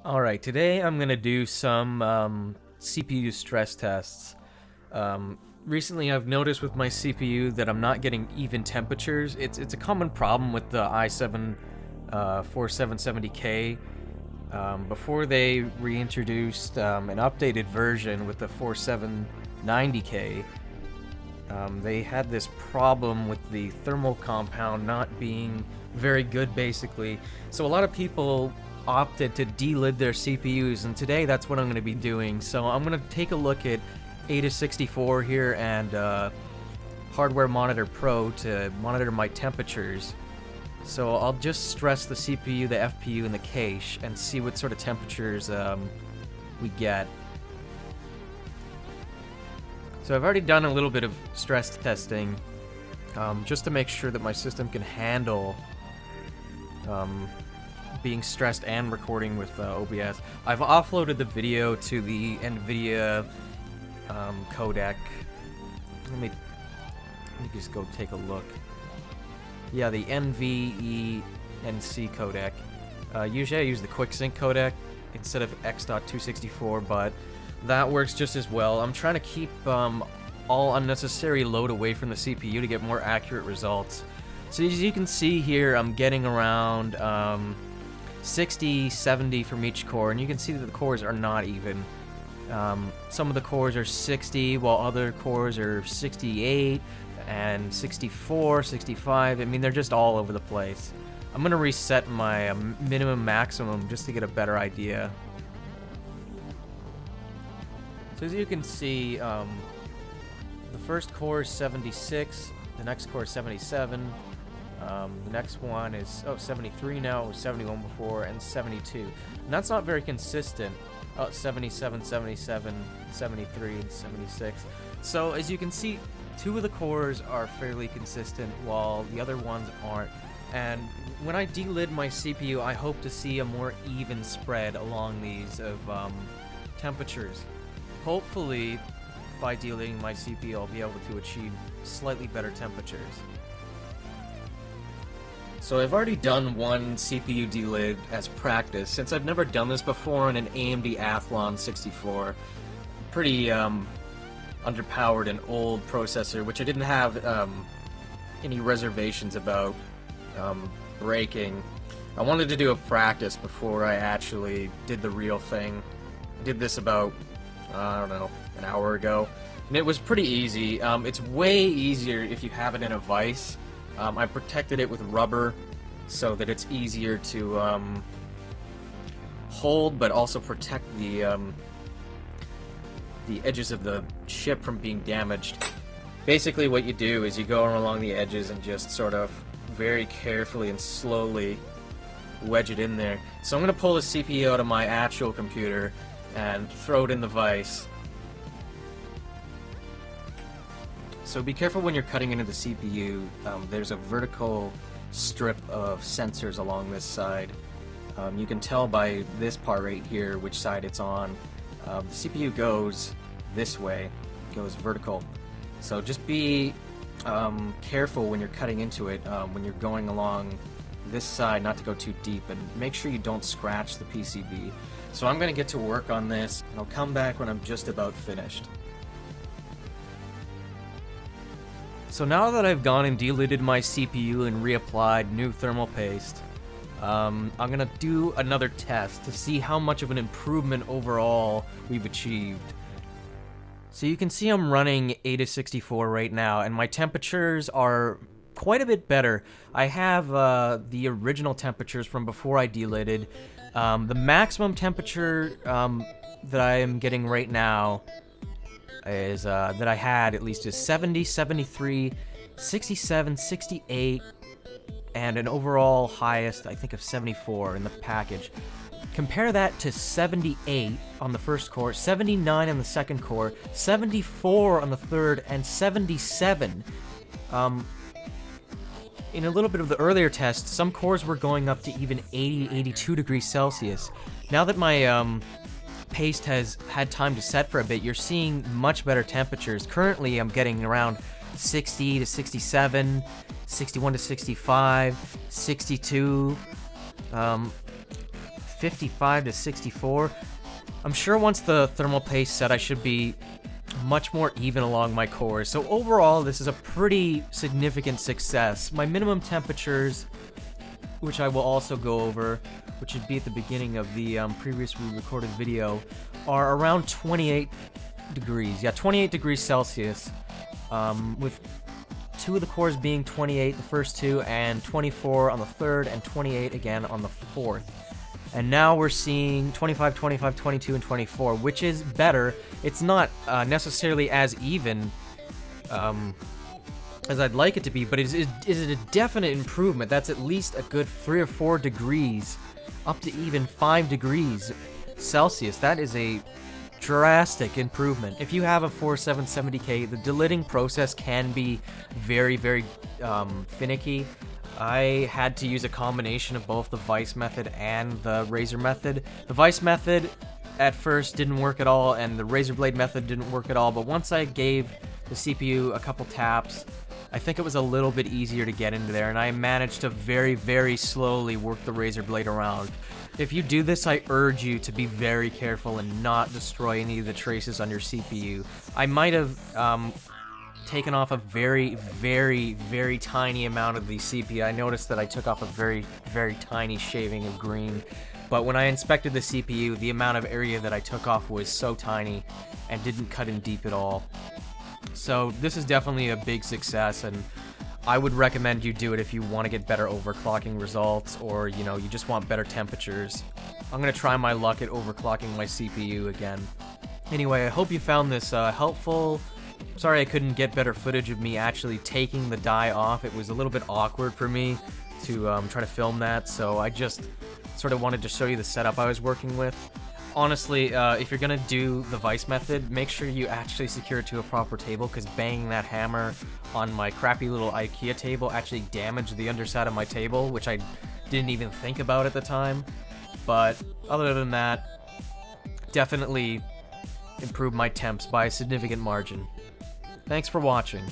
Alright, today I'm gonna do some CPU stress tests. Recently I've noticed with my CPU that I'm not getting even temperatures. It's a common problem with the i7 4770K. Before they reintroduced an updated version with the 4790K, they had this problem with the thermal compound not being very good, basically. So a lot of people opted to delid their CPUs, and today that's what I'm going to be doing. So I'm going to take a look at Ada64 here and Hardware Monitor Pro to monitor my temperatures. So I'll just stress the CPU, the FPU, and the cache and see what sort of temperatures we get. So I've already done a little bit of stress testing just to make sure that my system can handle being stressed and recording with OBS. I've offloaded the video to the NVIDIA codec. Let me just go take a look. Yeah, the NVENC codec. Usually I use the QuickSync codec instead of X.264, but that works just as well. I'm trying to keep all unnecessary load away from the CPU to get more accurate results. So as you can see here, I'm getting around 60, 70 from each core, and you can see that the cores are not even. Some of the cores are 60, while other cores are 68 and 64, 65. I mean, they're just all over the place. I'm going to reset my minimum maximum just to get a better idea. So as you can see, the first core is 76, the next core is 77, the next one is 73 now, it was 71 before, and 72. And that's not very consistent. 77, 77, 73, and 76. So as you can see, two of the cores are fairly consistent while the other ones aren't. And when I delid my CPU, I hope to see a more even spread along these of temperatures. Hopefully, by delidding my CPU, I'll be able to achieve slightly better temperatures. So I've already done one CPU delid as practice, since I've never done this before on an AMD Athlon 64. Pretty underpowered and old processor, which I didn't have any reservations about breaking. I wanted to do a practice before I actually did the real thing. I did this about, I don't know, an hour ago, and it was pretty easy. It's way easier if you have it in a vise. I protected it with rubber so that it's easier to hold, but also protect the edges of the chip from being damaged. Basically what you do is you go along the edges and just sort of very carefully and slowly wedge it in there. So I'm going to pull the CPU out of my actual computer and throw it in the vise. So be careful when you're cutting into the CPU. There's a vertical strip of sensors along this side. You can tell by this part right here which side it's on. The CPU goes this way, goes vertical. So just be careful when you're cutting into it, when you're going along this side, not to go too deep, and make sure you don't scratch the PCB. So I'm going to get to work on this, and I'll come back when I'm just about finished. So now that I've gone and delidded my CPU and reapplied new thermal paste, I'm gonna do another test to see how much of an improvement overall we've achieved. So you can see I'm running Ada64 right now, and my temperatures are quite a bit better. I have the original temperatures from before I delidded. The maximum temperature that I am getting right now is that I had at least is 70, 73, 67, 68, and an overall highest, I think, of 74 in the package. Compare that to 78 on the first core, 79 on the second core, 74 on the third, and 77. In a little bit of the earlier test, some cores were going up to even 80, 82 degrees Celsius. Now that my paste has had time to set for a bit, you're seeing much better temperatures. Currently, I'm getting around 60 to 67, 61 to 65, 62, 55 to 64. I'm sure once the thermal paste set, I should be much more even along my cores. So overall, this is a pretty significant success. My minimum temperatures, which I will also go over, which should be at the beginning of the previously recorded video, are around 28 degrees. Yeah, 28 degrees Celsius, with 2 of the cores being 28, the first 2, and 24 on the 3rd, and 28 again on the 4th. And now we're seeing 25, 25, 22, and 24, which is better. It's not necessarily as even as I'd like it to be, but it is a definite improvement. That's at least a good 3 or 4 degrees, up to even 5 degrees Celsius. That is a drastic improvement. If you have a 4770K, the delidding process can be very, very finicky. I had to use a combination of both the Vice method and the Razor method. The Vice method at first didn't work at all, and the Razor Blade method didn't work at all, but once I gave the CPU a couple taps, I think it was a little bit easier to get into there, and I managed to very, very slowly work the Razor Blade around. If you do this, I urge you to be very careful and not destroy any of the traces on your CPU. I might have taken off a very, very, very tiny amount of the CPU. I noticed that I took off a very, very tiny shaving of green, but when I inspected the CPU, the amount of area that I took off was so tiny and didn't cut in deep at all. So this is definitely a big success, and I would recommend you do it if you want to get better overclocking results, or you just want better temperatures. I'm gonna try my luck at overclocking my CPU again. Anyway, I hope you found this helpful. Sorry I couldn't get better footage of me actually taking the die off. It was a little bit awkward for me to try to film that, so I just sort of wanted to show you the setup I was working with. Honestly, if you're gonna do the Vice method, make sure you actually secure it to a proper table, because banging that hammer on my crappy little IKEA table actually damaged the underside of my table, which I didn't even think about at the time. But other than that, definitely improved my temps by a significant margin. Thanks for watching.